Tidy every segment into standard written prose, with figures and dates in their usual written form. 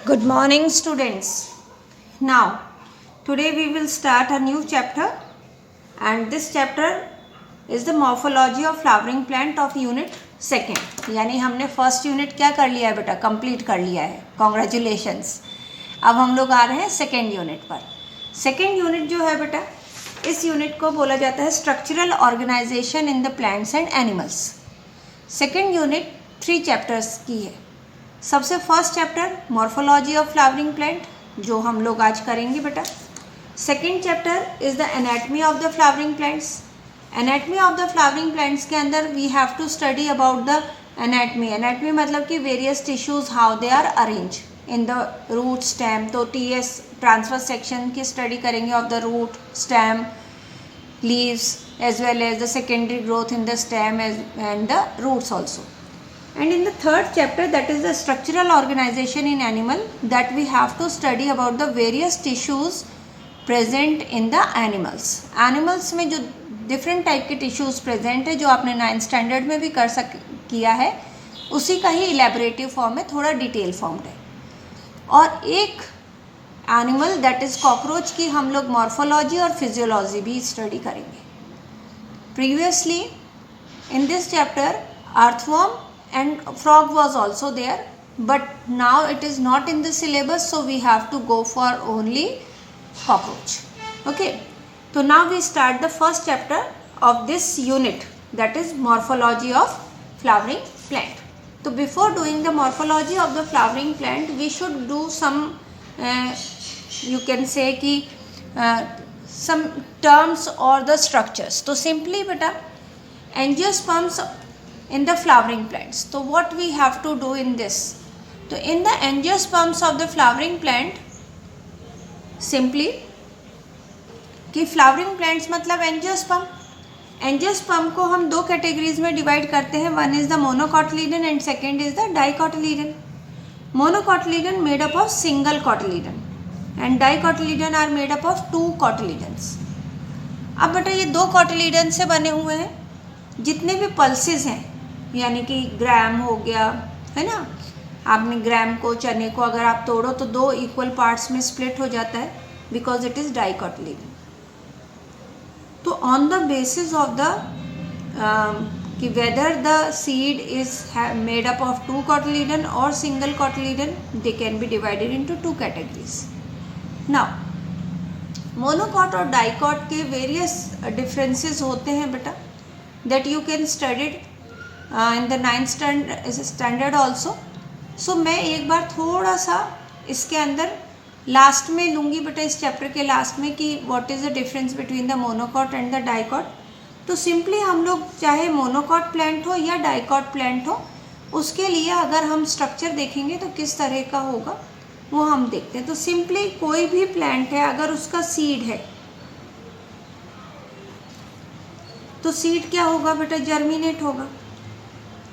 Good morning, students. Now, today we will start a new chapter, and this chapter is the morphology of flowering plant of unit second. यानी हमने first unit क्या कर लिया है बेटा, complete कर लिया है. कॉन्ग्रेचुलेशंस. अब हम लोग आ रहे हैं सेकेंड यूनिट पर. सेकेंड यूनिट जो है बेटा, इस यूनिट को बोला जाता है structural organisation in the plants and animals. Second unit 3 chapters की है. सबसे first chapter morphology of flowering plant, जो हम लोग आज करेंगे बेटा. Second chapter is the anatomy of the flowering plants. Anatomy of the flowering plants के अंदर we have to study about the anatomy. Anatomy मतलब कि various tissues how they are arrange in the root stem. तो TS transfer section की study करेंगे of the root stem leaves as well as the secondary growth in the stem and the roots also. And in the third chapter, that is the structural organization in animal, that we have to study about the various tissues present in the animals. Animals में जो different type के tissues present है, जो आपने 9th standard में भी किया है, उसी का ही elaborative form है, थोड़ा detail formed है. और एक एनिमल दैट इज़ कॉकरोच की हम लोग मॉर्फोलॉजी और फिजियोलॉजी भी स्टडी करेंगे. Previously in this chapter earthworm and frog was also there, but now it is not in the syllabus, so we have to go for only cockroach. Okay, तो now we start the first chapter of this unit, that is morphology of flowering plant. तो before doing the morphology of the flowering plant we should do some you can say कि some terms or the structures. तो simply बेटा angiosperms in the flowering plants. तो what we have to do in this? तो in the angiosperms of the flowering plant, simply कि flowering plants मतलब angiosperm. Angiosperm को हम 2 categories में divide करते हैं. One is the monocotyledon and second is the dicotyledon. Monocotyledon made up of single cotyledon and dicotyledon are made up of 2 cotyledons. अब बेटा ये 2 cotyledon से बने हुए हैं. जितने भी पल्सेस हैं, यानी कि ग्राम हो गया है ना, आपने ग्राम को चने को अगर आप तोड़ो तो 2 इक्वल पार्ट्स में स्प्लिट हो जाता है बिकॉज इट इज़ डाइकोटिलीडन. तो on the basis of the कि whether the seed is made up of 2 cotyledon or single cotyledon, they can be divided into 2 categories. Now, monocot और dicot के various differences होते हैं बेटा, that you can study in the 9th standard also. So मैं एक बार थोड़ा सा इसके अंदर लास्ट में लूँगी बेटा, इस चैप्टर के लास्ट में, कि what is the difference between the monocot and the dicot. तो सिंपली हम लोग चाहे मोनोकॉट प्लांट हो या डाइकॉट प्लांट हो, उसके लिए अगर हम स्ट्रक्चर देखेंगे तो किस तरह का होगा वो हम देखते हैं. तो सिंपली कोई भी प्लांट है, अगर उसका सीड है तो सीड क्या होगा बेटा, जर्मिनेट होगा.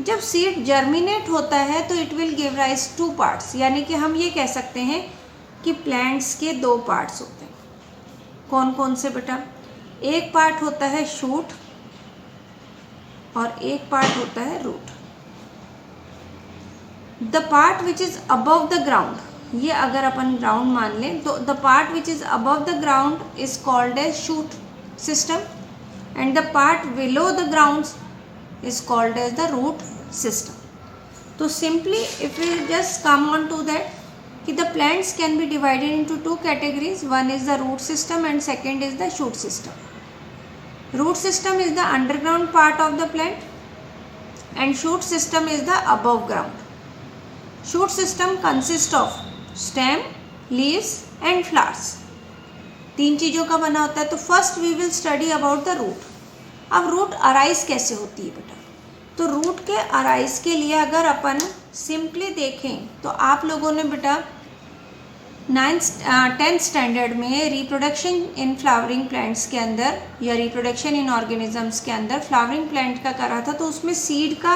जब सीड जर्मिनेट होता है तो it will give rise 2 parts. यानी कि हम ये कह सकते हैं कि प्लांट्स के 2 पार्ट्स होते हैं. कौन कौन से बेटा? एक पार्ट होता है शूट और एक पार्ट होता है root. The part which is above the ground, ये अगर अपन ग्राउंड मान लें तो the part which is above the ground is called as shoot system and the part below the ground is called as the root system. तो simply if we just come on to that कि the plants can be divided into 2 categories. One is the root system and second is the shoot system. Root system is the underground part of the plant and shoot system is the above ground. Shoot system consists of stem, leaves and flowers. 3 चीज़ों का बना होता है. तो first we will study about the root. अब root arise कैसे होती है बेटा? तो रूट के अराइज के लिए अगर अपन सिंपली देखें तो आप लोगों ने बेटा 10th स्टैंडर्ड में रिप्रोडक्शन इन फ्लावरिंग प्लांट्स के अंदर या रिप्रोडक्शन इन ऑर्गेनिजम्स के अंदर फ्लावरिंग प्लांट का करा था. तो उसमें सीड का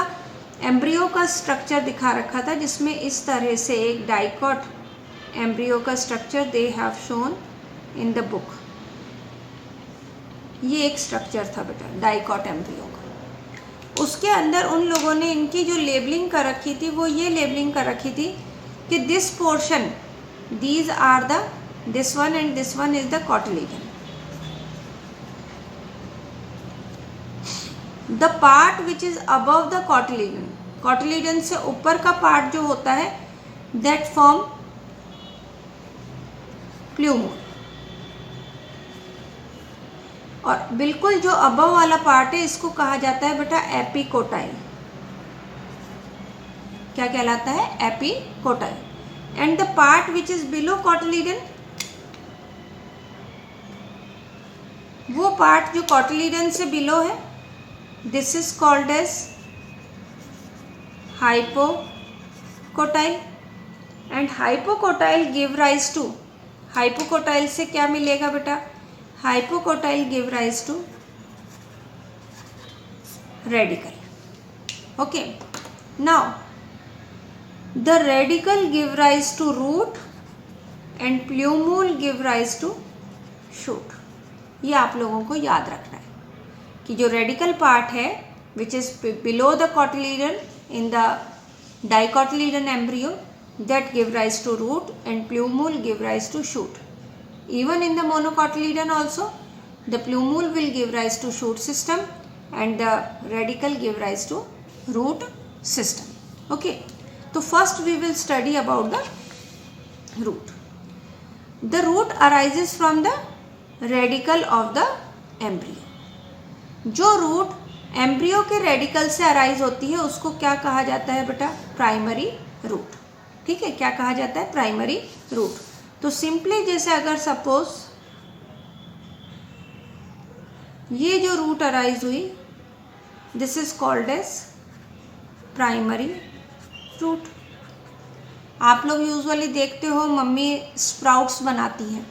एम्ब्रियो का स्ट्रक्चर दिखा रखा था, जिसमें इस तरह से एक डाइकॉट एम्ब्रियो का structure they have shown in the book. ये एक स्ट्रक्चर था बेटा डाइकॉट एम्ब्रियो का. उसके अंदर उन लोगों ने इनकी जो लेबलिंग कर रखी थी वो ये लेबलिंग कर रखी थी कि this portion these are the, this one and this one is the cotyledon. The part which is above the cotyledon, cotyledon से ऊपर का पार्ट जो होता है, that form plumule. और बिल्कुल जो अबव वाला पार्ट है इसको कहा जाता है बेटा एपिकोटाइल. क्या कहलाता है? Epicotyl. And the part which is below cotyledon, वो पार्ट जो कॉटिलीडन से बिलो है, this is called as hypocotyl. And hypocotyl give rise to, hypocotyl से क्या मिलेगा बेटा? Hypocotyl give rise to radicle. Okay, now the radical give rise to root and plumule give rise to shoot. ये आप लोगों को याद रखना है कि जो रेडिकल पार्ट है which is below the cotyledon in the dicotyledon embryo, that give rise to root and plumule give rise to shoot. Even in the monocotyledon also the plumule will give rise to shoot system and the radical give rise to root system. Okay, so first we will study about the root. The root arises from the radical of the embryo. जो root embryo के radicle से arise होती है उसको क्या कहा जाता है बेटा? Primary root. ठीक है, क्या कहा जाता है? Primary root. तो सिंपली जैसे अगर सपोज ये जो रूट अराइज हुई, this is called as primary root. आप लोग यूजुअली देखते हो मम्मी स्प्राउट्स बनाती हैं,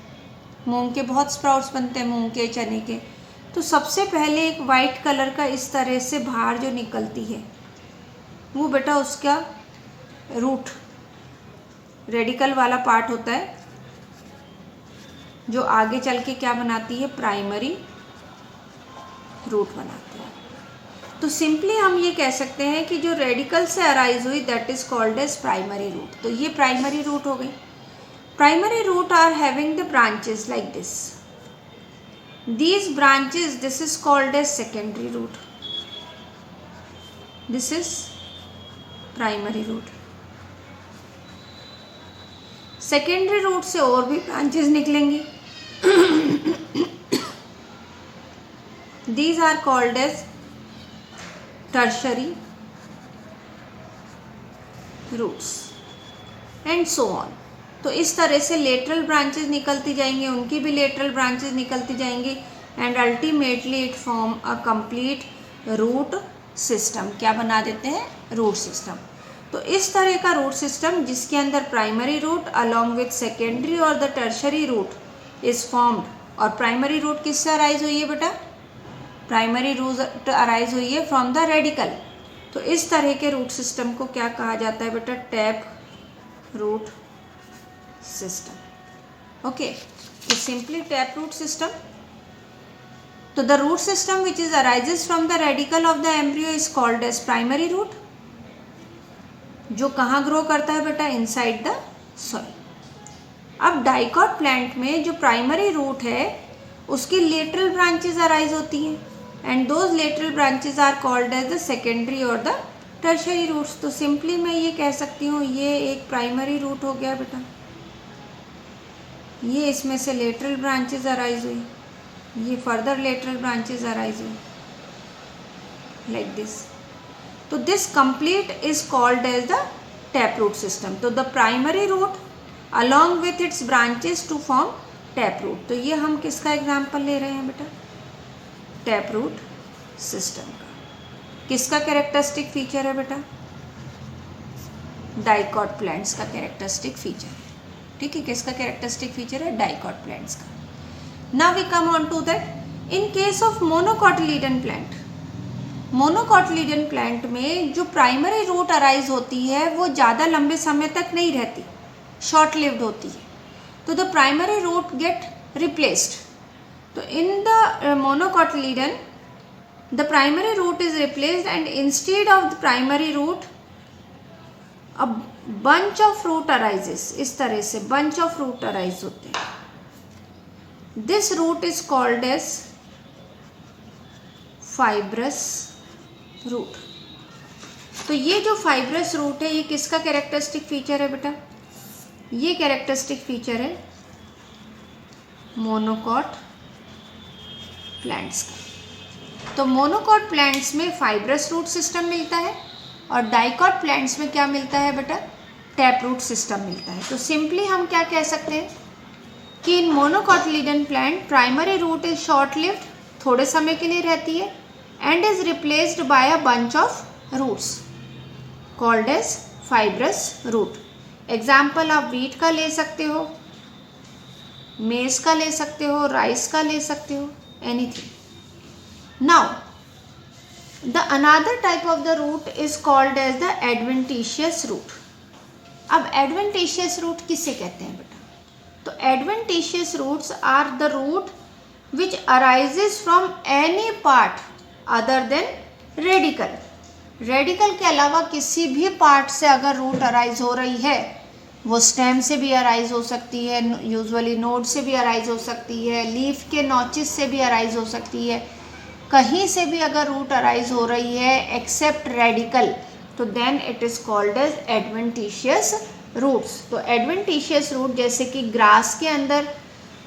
मूंग के बहुत स्प्राउट्स बनते हैं, मूंग के, चने के. तो सबसे पहले एक वाइट कलर का इस तरह से बाहर जो निकलती है वो बेटा उसका रूट, रेडिकल वाला पार्ट होता है जो आगे चल के क्या बनाती है? प्राइमरी रूट बनाती है. तो सिंपली हम ये कह सकते हैं कि जो रेडिकल से अराइज हुई that is called as primary root. तो ये प्राइमरी रूट हो गई. Primary root are having the branches like this. These branches, this is called as secondary root. This is primary root. Secondary root से और भी branches निकलेंगी. These are called as tertiary roots and so on. तो इस तरह से lateral branches निकलती जाएंगी, उनकी भी लेटरल ब्रांचेस निकलती जाएंगी and ultimately it form a complete root system. क्या बना देते हैं? Root system. तो इस तरह का रूट सिस्टम जिसके अंदर primary root along with secondary और the tertiary root is formed. और प्राइमरी रूट किससे अराइज हुई है बेटा? प्राइमरी रूट अराइज हुई है फ्रॉम द रेडिकल. तो इस तरह के रूट सिस्टम को क्या कहा जाता है बेटा? Tap root system. Okay, so simply taproot system. So the root system which is arises from the radical of the embryo is called as primary root. जो कहाँ ग्रो करता है बेटा? Inside the soil. अब डाइकॉट प्लांट में जो primary root है उसकी लेटरल ब्रांचेस अराइज होती हैं and those lateral branches are called as the secondary और द टर्शरी रूट्स. तो सिंपली मैं ये कह सकती हूँ ये एक प्राइमरी रूट हो गया बेटा. ये इसमें से लेटरल ब्रांचेस अराइज हुई, ये फर्दर लेटरल ब्रांचेस अराइज हुई लाइक दिस. तो this complete is called as the tap root system. तो the primary root along with its branches to form tap root. तो ये हम किसका एग्जाम्पल ले रहे हैं बेटा? टैप रूट सिस्टम का. किसका कैरेक्टरिस्टिक फीचर है बेटा? डाइकॉट प्लांट्स का कैरेक्टरिस्टिक फीचर है. ठीक है, किसका कैरेक्टरिस्टिक फीचर है? डाइकॉट प्लांट्स का. Now we come on to that in case of monocotyledon plant. Monocotyledon plant में जो प्राइमरी रूट अराइज होती है वो ज़्यादा लंबे समय तक नहीं रहती, शॉर्ट लिव्ड होती है. तो the primary root get replaced. तो in the monocotyledon the primary root is replaced and instead of the primary root a bunch of fruit arises, इस तरह से बंच ऑफ फ्रूट अराइज होते हैं। This root is called as fibrous root. तो ये जो fibrous root है ये किसका कैरेक्टरिस्टिक फीचर है बेटा? ये कैरेक्टरिस्टिक फीचर है मोनोकॉट प्लांट्स का। तो मोनोकॉट प्लांट्स में फाइब्रस रूट सिस्टम मिलता है और डाइकॉट प्लांट्स में क्या मिलता है बेटा? टैप रूट सिस्टम मिलता है। तो सिंपली हम क्या कह सकते हैं कि in monocotyledon plant primary root is short lived, थोड़े समय के लिए रहती है, and is replaced by a bunch of roots called as fibrous root. Example आप वीट का ले सकते हो, मेज का ले सकते हो, राइस का ले सकते हो, anything. Now the another type of the root is called as the adventitious root. अब एडवेंटिशियस रूट किसे कहते हैं बेटा? तो adventitious roots are the root which arises from any part other than radicle. Radicle के अलावा किसी भी पार्ट से अगर रूट अराइज हो रही है, वो स्टेम से भी अराइज हो सकती है, यूजुअली नोड से भी अराइज हो सकती है, लीफ के नॉचेस से भी अराइज हो सकती है, कहीं से भी अगर रूट अराइज हो रही है एक्सेप्ट रेडिकल, तो then it is called as adventitious roots. तो एडवेंटिशियस रूट जैसे कि ग्रास के अंदर,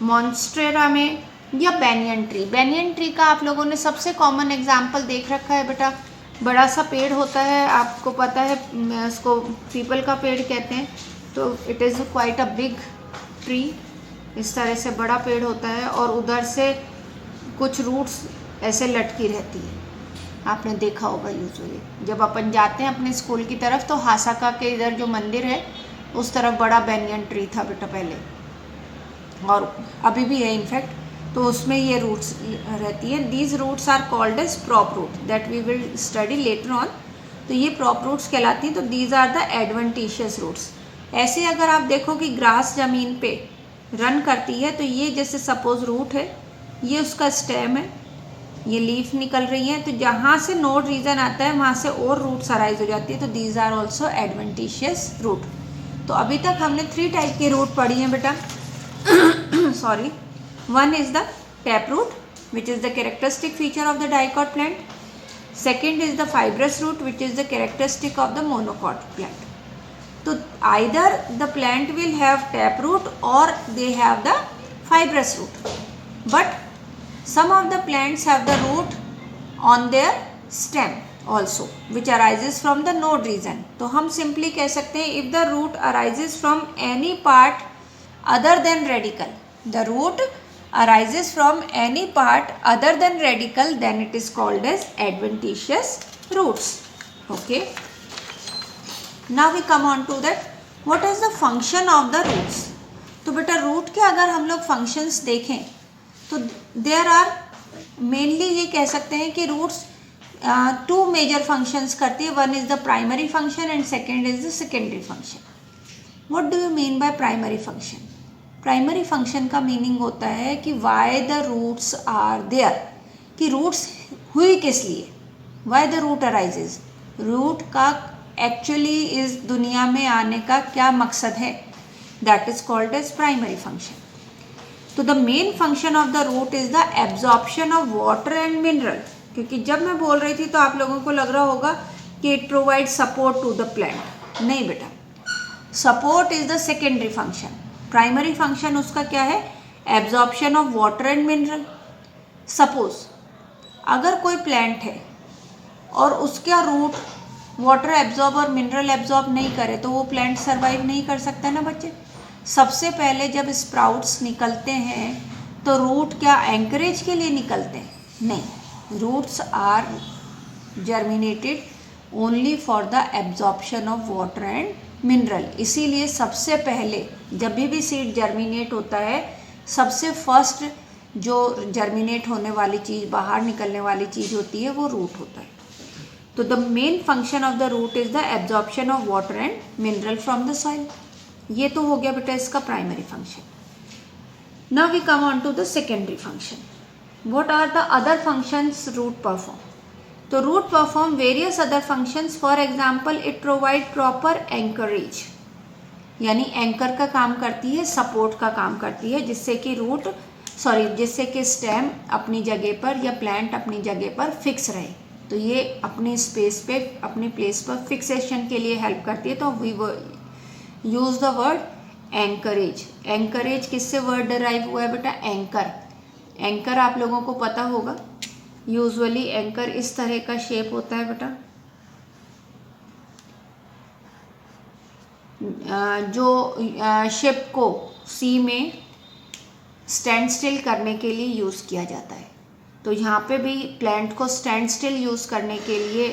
मॉन्स्टेरा में, या बैनियन ट्री। बैनियन ट्री का आप लोगों ने सबसे कॉमन एग्जाम्पल देख रखा है बेटा, बड़ा सा पेड़ होता है, आपको पता है उसको पीपल का पेड़ कहते हैं। तो it is quite a big tree, इस तरह से बड़ा पेड़ होता है और उधर से कुछ रूट्स ऐसे लटकी रहती है, आपने देखा होगा यूजुअली जब अपन जाते हैं अपने स्कूल की तरफ, तो हासाका के इधर जो मंदिर है उस तरफ बड़ा बैनियन ट्री था बेटा पहले, और अभी भी है इनफैक्ट। तो उसमें ये रूट्स रहती है। These roots are called as prop root that we will study later on. तो ये प्रॉप रूट्स कहलाती हैं। तो these are the adventitious roots. ऐसे अगर आप देखो कि ग्रास ज़मीन पे रन करती है, तो ये जैसे सपोज रूट है, ये उसका स्टेम है, ये लीफ निकल रही है, तो जहाँ से नोड रीजन आता है वहाँ से और रूट्स अराइज हो जाती है। तो these are also adventitious root. तो अभी तक हमने 3 टाइप के रूट पढ़ी हैं बेटा sorry. One is the taproot, which is the characteristic feature of the dicot plant. Second is the fibrous root, which is the characteristic of the monocot plant. So either the plant will have taproot or they have the fibrous root. But some of the plants have the root on their stem also, which arises from the node region. तो हम simply कह सकते हैं if the root arises from any part other than radical, the root arises from any part other than radical, then it is called as adventitious roots. Okay, now we come on to that what is the function of the roots. तो बेटा root के अगर हम लोग functions देखें तो there are mainly ये कह सकते हैं कि रूट्स 2 मेजर फंक्शंस करती है। One is the primary function and second is the secondary function. What do you mean by primary function? Primary function का मीनिंग होता है कि why the roots are there, कि रूट्स हुई किस लिए, why the root arises, root का actually इस दुनिया में आने का क्या मकसद है, that is called as primary function. तो the main function of the root is the absorption of water and mineral. क्योंकि जब मैं बोल रही थी तो आप लोगों को लग रहा होगा कि it provide support to the plant. नहीं बेटा, support is the secondary function. Primary function उसका क्या है? Absorption of water and mineral. Suppose अगर कोई प्लांट है और उसका रूट वाटर एब्जॉर्ब और मिनरल एब्जॉर्ब नहीं करे तो वो प्लांट सरवाइव नहीं कर सकता ना बच्चे। सबसे पहले जब स्प्राउट्स निकलते हैं तो रूट क्या एंकरेज के लिए निकलते हैं? नहीं, roots are germinated only for the absorption of water and mineral. इसीलिए सबसे पहले जब भी सीड जर्मिनेट होता है, सबसे फर्स्ट जो जर्मिनेट होने वाली चीज़, बाहर निकलने वाली चीज़ होती है, वो रूट होता है। तो the main function of the root is the absorption of water and mineral from the soil. ये तो हो गया बेटा इसका primary function. Now we come on to the secondary function. What are the other functions root perform? तो root perform various other functions, for example it provide proper anchorage, यानी anchor का काम करती है, सपोर्ट का काम करती है, जिससे कि स्टेम अपनी जगह पर या प्लांट अपनी जगह पर फिक्स रहे। तो ये अपनी स्पेस पे, अपनी प्लेस पर फिक्सेशन के लिए हेल्प करती है। तो we use the word anchorage. Anchorage किससे वर्ड डिराइव हुआ है बेटा? एंकर। एंकर आप लोगों को पता होगा, यूजुअली एंकर इस तरह का शेप होता है बेटा, जो शिप को सी में स्टैंड स्टिल करने के लिए यूज़ किया जाता है। तो यहाँ पे भी प्लांट को स्टैंड स्टिल यूज़ करने के लिए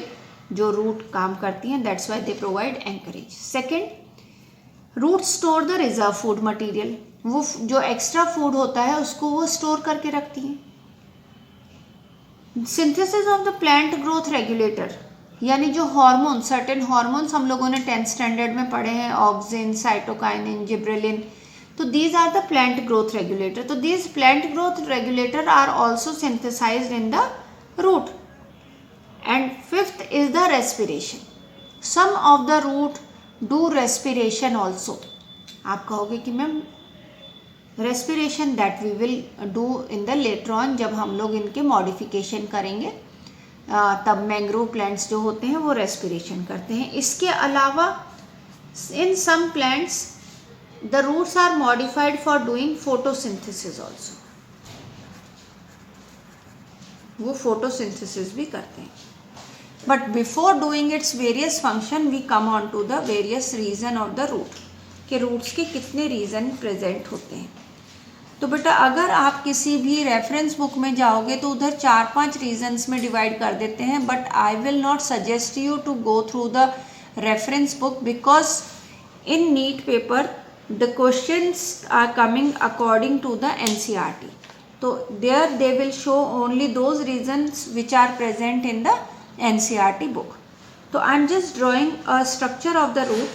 जो रूट काम करती हैं, that's why they provide anchorage. Second, root store the reserve food material. वो जो एक्स्ट्रा फूड होता है उसको वो स्टोर करके रखती हैं। Synthesis of the plant growth regulator, यानी जो हार्मोन, सर्टेन हार्मोन्स हम लोगों ने 10th स्टैंडर्ड में पढ़े हैं, ऑक्सिन, साइटोकाइनिन, जिब्रेलिन, तो these are the plant growth regulator. तो these plant growth regulator are also synthesized in the root. And fifth is the respiration. Some of the root do respiration also. आप कहोगे कि ma'am respiration that we will do in the later on, जब हम लोग इनके modification करेंगे तब mangrove plants जो होते हैं वो रेस्पिरेशन करते हैं। इसके अलावा in some plants the roots are modified for doing photosynthesis also. वो फोटोसिंथेसिस भी करते हैं। But before doing its various function we come on to the various region of the root, के रूट्स के कितने रीजन प्रेजेंट होते हैं। तो बेटा अगर आप किसी भी रेफरेंस बुक में जाओगे तो उधर 4-5 रीजन्स में डिवाइड कर देते हैं, but I will not suggest you to go through the reference book, because in NEET paper the questions are coming according to the NCERT. तो there they will show only those regions which are present in the NCERT book. So I am just drawing a structure of the root.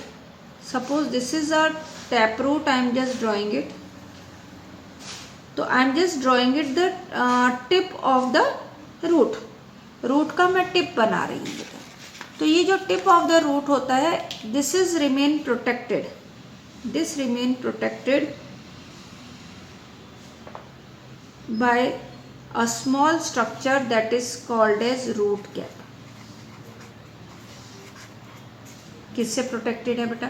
Suppose this is a taproot, I am just drawing it. तो I am just drawing it the tip of the root. Root का मैं tip बना रही हूँ बेटा। तो ये जो टिप ऑफ द रूट होता है, this is remain protected, this remain protected by a small structure that is called as root cap. किससे प्रोटेक्टेड है बेटा?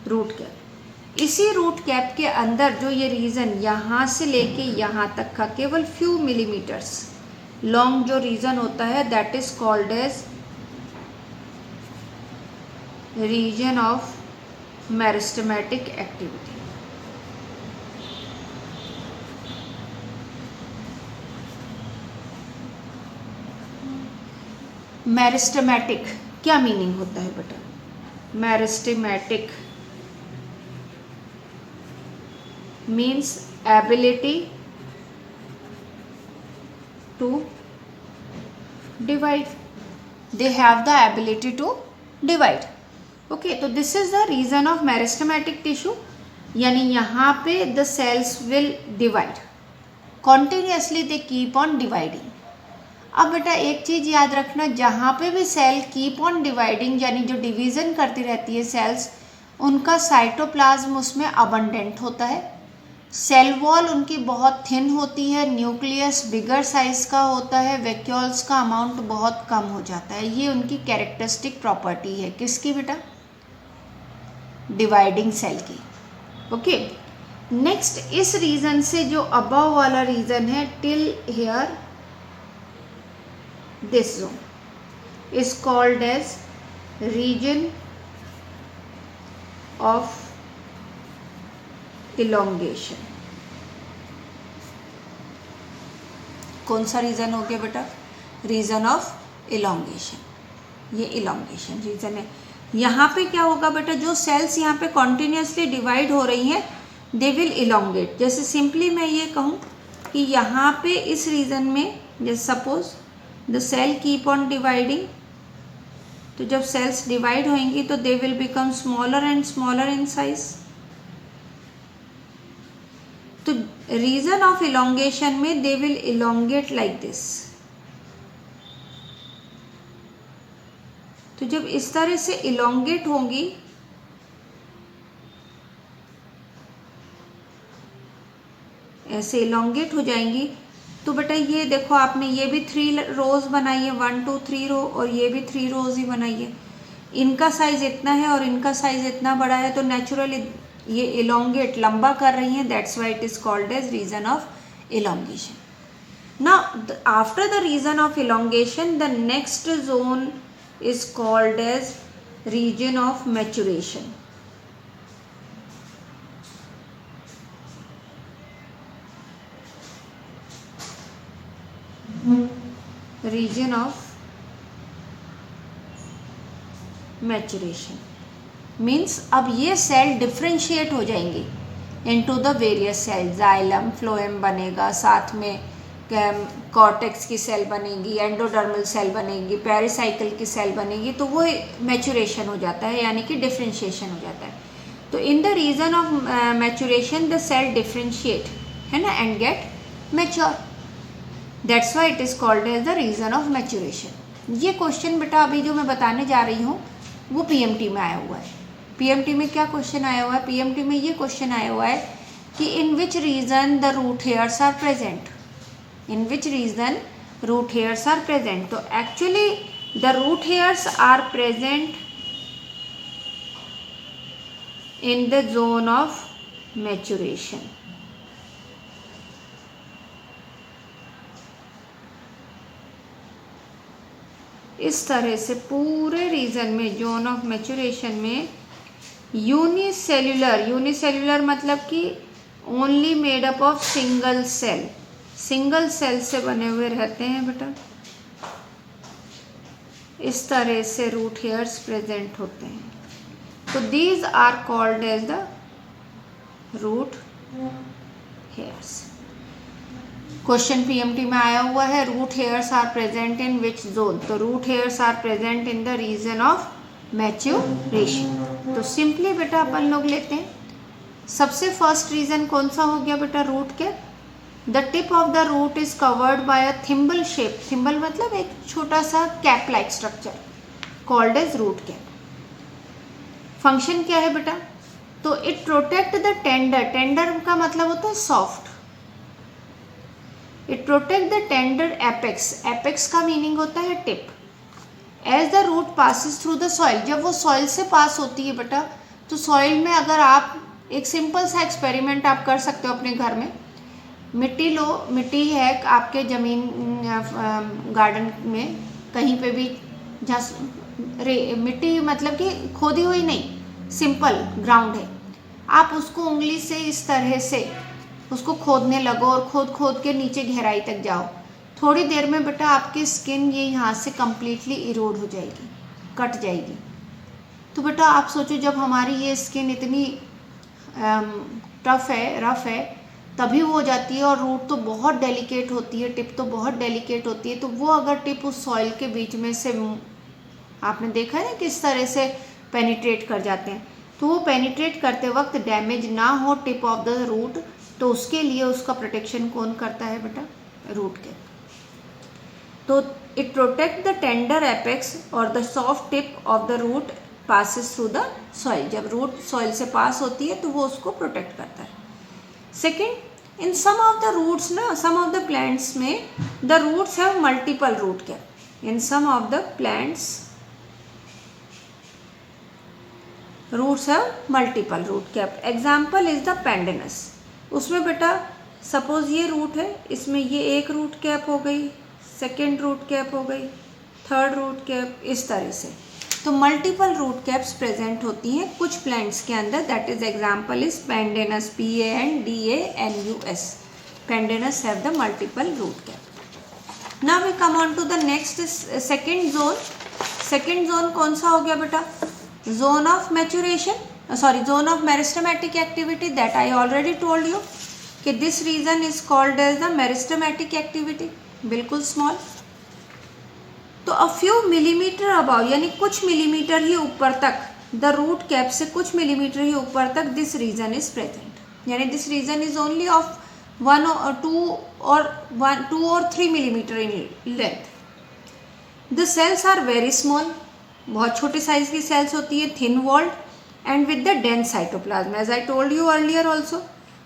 Root cap. इसी रूट कैप के अंदर जो ये रीजन यहाँ से लेके यहाँ तक का केवल फ्यू मिलीमीटर्स लॉन्ग जो रीजन होता है, that is called as region of meristematic activity. Meristematic क्या मीनिंग होता है बेटा? Meristematic means ability to divide. They have the ability to divide. Okay, तो this is the reason of meristematic tissue, यानी यहाँ पे the cells will divide continuously, they keep on dividing. अब बेटा एक चीज़ याद रखना, जहाँ पे भी सेल कीप ऑन डिवाइडिंग यानी जो डिवीज़न करती रहती है सेल्स, उनका साइटोप्लाज्म उसमें अबंडेंट होता है, सेल वॉल उनकी बहुत थिन होती है, न्यूक्लियस बिगर साइज का होता है, वैक्यूल्स का अमाउंट बहुत कम हो जाता है। ये उनकी कैरेक्टरिस्टिक प्रॉपर्टी है। किसकी बेटा? डिवाइडिंग सेल की। ओके, नेक्स्ट इस रीजन से जो अबव वाला रीजन है till here, this zone is called as region of elongation. कौन सा रीजन हो गया बेटा? Region of elongation. ये इलोंगेशन रीजन है। यहाँ पे क्या होगा बेटा? जो सेल्स यहाँ पे कॉन्टिन्यूसली डिवाइड हो रही हैं, दे विल इलोंगेट। जैसे सिंपली मैं ये कहूँ कि यहाँ पे इस रीजन में, जैसे suppose the cell keep on dividing, तो जब सेल्स डिवाइड होंगी तो they will become smaller and smaller in size. तो रीजन ऑफ इलोंगेशन में they will elongate like this. तो जब इस तरह से इलोंगेट होंगी, ऐसे इलोंगेट हो जाएंगी, तो बेटा ये देखो आपने ये भी 3 रोज बनाई है, 1 2 3 रो, और ये भी 3 रोज ही बनाई है। इनका साइज इतना है और इनका साइज इतना बड़ा है, तो नेचुरली ये इलोंगेट लंबा कर रही हैं, that's why it is called as region of elongation. Now, after the region of elongation, the next zone is called as region of maturation. Region of maturation means अब ये सेल डिफ्रेंशिएट हो जाएंगी into the various cell. Xylem, phloem बनेगा, साथ में cortex की cell बनेगी, endodermal cell बनेगी, पेरिसाइकिल की सेल बनेगी, तो वो मैचुरेशन हो जाता है, यानी कि डिफ्रेंशिएशन हो जाता है. तो in the region of maturation the cell differentiate, है ना, and get mature. That's why it is called as the region of maturation. ये क्वेश्चन बेटा अभी जो मैं बताने जा रही हूँ वो पीएमटी में आया हुआ है. पीएमटी में क्या क्वेश्चन आया हुआ है? पीएमटी में ये क्वेश्चन आया हुआ है कि in which region the root hairs are present. In which region root hairs are present? तो actually the root hairs are present in the zone of maturation. इस तरह से पूरे रीजन में, जोन ऑफ मैचुरेशन में, यूनिसेल्युलर मतलब कि only made up of single cell, single cell से बने हुए रहते हैं बेटा. इस तरह से रूट हेयर्स प्रेजेंट होते हैं. तो these are called as the root hairs. Question PMT में आया हुआ है, root hairs are present in which zone. तो root hairs are present in the region of maturation. तो सिंपली बेटा अपन लोग लेते हैं, सबसे फर्स्ट रीजन कौन सा हो गया बेटा? रूट के. The tip of the root is covered by a thimble shape. Thimble मतलब एक छोटा सा cap like structure called as root cap. Function क्या है बेटा? तो it protect the tender. Tender का मतलब होता है soft. It protect the tender apex. Apex का मीनिंग होता है tip. As the root passes through the soil. जब वो सॉइल से पास होती है बेटा, तो सॉइल में अगर आप एक सिंपल सा एक्सपेरिमेंट आप कर सकते हो अपने घर में. मिट्टी लो, मिट्टी है आपके ज़मीन गार्डन में कहीं पे भी, जहाँ मिट्टी मतलब कि खोदी हुई नहीं, सिंपल ग्राउंड है, आप उसको उंगली से इस तरह से उसको खोदने लगो और खोद खोद के नीचे गहराई तक जाओ. थोड़ी देर में बेटा आपकी स्किन ये यहाँ से कम्प्लीटली इरोड हो जाएगी, कट जाएगी. तो बेटा आप सोचो, जब हमारी ये स्किन इतनी टफ है, रफ है, तभी वो हो जाती है. और रूट तो बहुत डेलिकेट होती है, टिप तो बहुत डेलिकेट होती है. तो वो अगर टिप उस सॉइल के बीच में से, आपने देखा है ना किस तरह से पेनिट्रेट कर जाते हैं, तो वो पेनिट्रेट करते वक्त डैमेज ना हो टिप ऑफ द रूट, तो उसके लिए उसका प्रोटेक्शन कौन करता है बेटा? रूट के. तो it protect the tender apex और the soft tip of the root passes through the soil. जब रूट सॉइल से पास होती है तो वो उसको प्रोटेक्ट करता है. Second, in some of the roots ना, some of the plants में the roots have multiple root cap. In some of the plants roots have multiple root cap. Example is the pandanus. उसमें बेटा suppose ये root है, इसमें ये एक root cap हो गई, सेकेंड रूट कैप हो गई, थर्ड रूट कैप, इस तरह से. तो मल्टीपल रूट कैप्स प्रेजेंट होती हैं कुछ प्लांट्स के अंदर. That is example is pandanus, PANDANUS. Pandanus have the multiple root cap. Now we come on to the next second zone. Second zone कौन सा हो गया बेटा? Zone of maturation, sorry, zone of meristematic activity. That I already told you कि this region is called as the meristematic activity. बिल्कुल small. तो a few millimetre about, यानी कुछ मिलीमीटर ही ऊपर तक, द रूट कैप से कुछ मिलीमीटर ही ऊपर तक दिस रीजन इज प्रेजेंट. यानी this region is only of 1 or 2 or 3 millimeter in length. The cells are very small. बहुत छोटे साइज की सेल्स होती है, thin walled and with the dense cytoplasm, as I told you earlier also,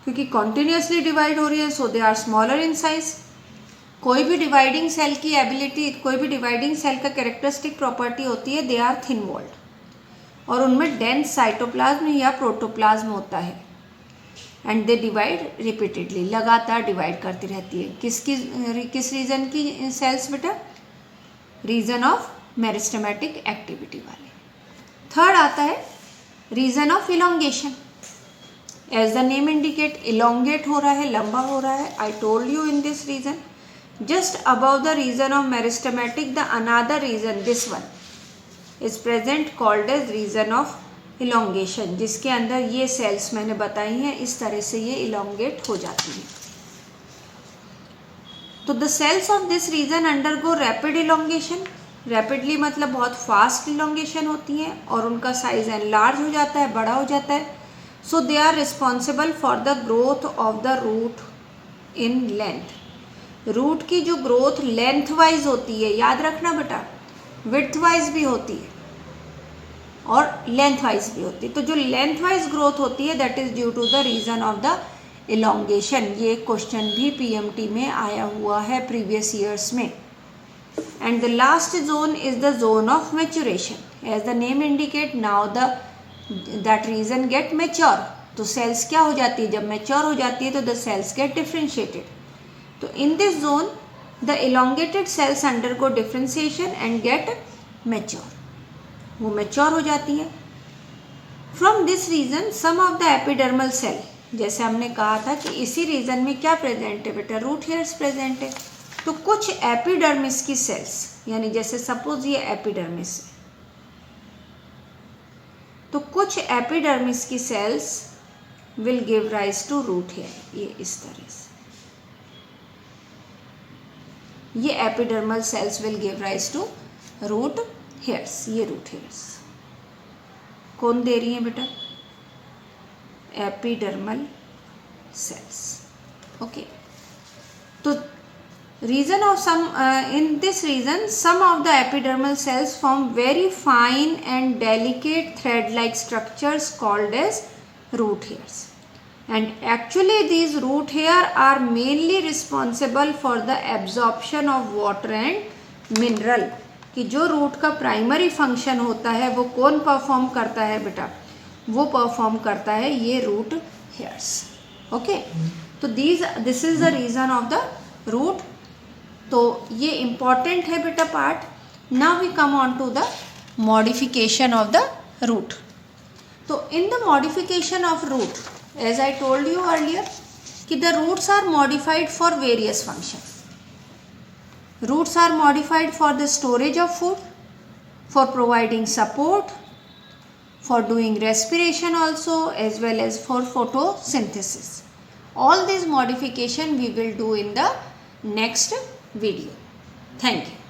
क्योंकि continuously divide हो रही है, so they are smaller in size. कोई भी डिवाइडिंग सेल की एबिलिटी, कोई भी डिवाइडिंग सेल का कैरेक्टरिस्टिक प्रॉपर्टी होती है, दे आर थिन वॉल्ड, और उनमें डेंस साइटोप्लाज्म या प्रोटोप्लाज्म होता है. एंड दे डिवाइड रिपीटेडली, लगातार डिवाइड करती रहती है. किस रीजन की सेल्स बेटा? रीजन ऑफ मेरिस्टेमेटिक एक्टिविटी वाले. थर्ड आता है region of elongation. As the name indicate, elongate हो रहा है, लंबा हो रहा है. I told you in this region, just above the region of meristematic, the another region, this one is present called as region of elongation, जिसके अंदर ये सेल्स मैंने बताई हैं, इस तरह से ये elongate हो जाती हैं. तो the cells of this region undergo rapid elongation. rapidly मतलब बहुत fast elongation होती हैं और उनका साइज enlarge हो जाता है, बड़ा हो जाता है. so they are responsible for the growth of the root in length. Root की जो ग्रोथ लेंथ वाइज होती है, याद रखना बेटा, विड्थ वाइज भी होती है और लेंथ वाइज भी होती है. तो जो लेंथ वाइज ग्रोथ होती है, that is due to the region of the elongation. ये क्वेश्चन भी पीएमटी में आया हुआ है प्रीवियस ईयर्स में. And the last zone is the zone of maturation. As the name indicate, now that region get mature. तो cells क्या हो जाती है? जब मैच्योर हो जाती है तो द सेल्स गेट डिफ्रेंशिएटेड. तो in this zone the elongated cells undergo differentiation and get mature. वो मैच्योर हो जाती है. From this region some of the epidermal cell, जैसे हमने कहा था कि इसी रीजन में क्या प्रेजेंट है बेटा? रूट हेयर्स प्रेजेंट है. तो कुछ एपिडर्मिस की सेल्स, यानी जैसे सपोज ये एपिडर्मिस है, तो कुछ एपिडर्मिस की cells will give rise to root hair. ये इस तरह से ये epidermal cells will give rise to root hairs. ये रूट हेयर्स कौन दे रही हैं बेटा? Epidermal cells. ओके. तो region of some, in this region some of the epidermal cells form very fine and delicate thread like structures called as root hairs. And actually these root hair are mainly responsible for the absorption of water and mineral. कि जो root का primary function होता है वो कौन perform करता है बेटा? वो परफॉर्म करता है ये रूट हेयर्स. ओके. तो this is the region of the root. तो ये इम्पॉर्टेंट है बेटा part. Now we come on to the modification of the root. तो in the modification of root, as I told you earlier, कि the roots are modified for various functions. Roots are modified for the storage of food, for providing support, for doing respiration also, as well as for photosynthesis. All these modification we will do in the next video. Thank you.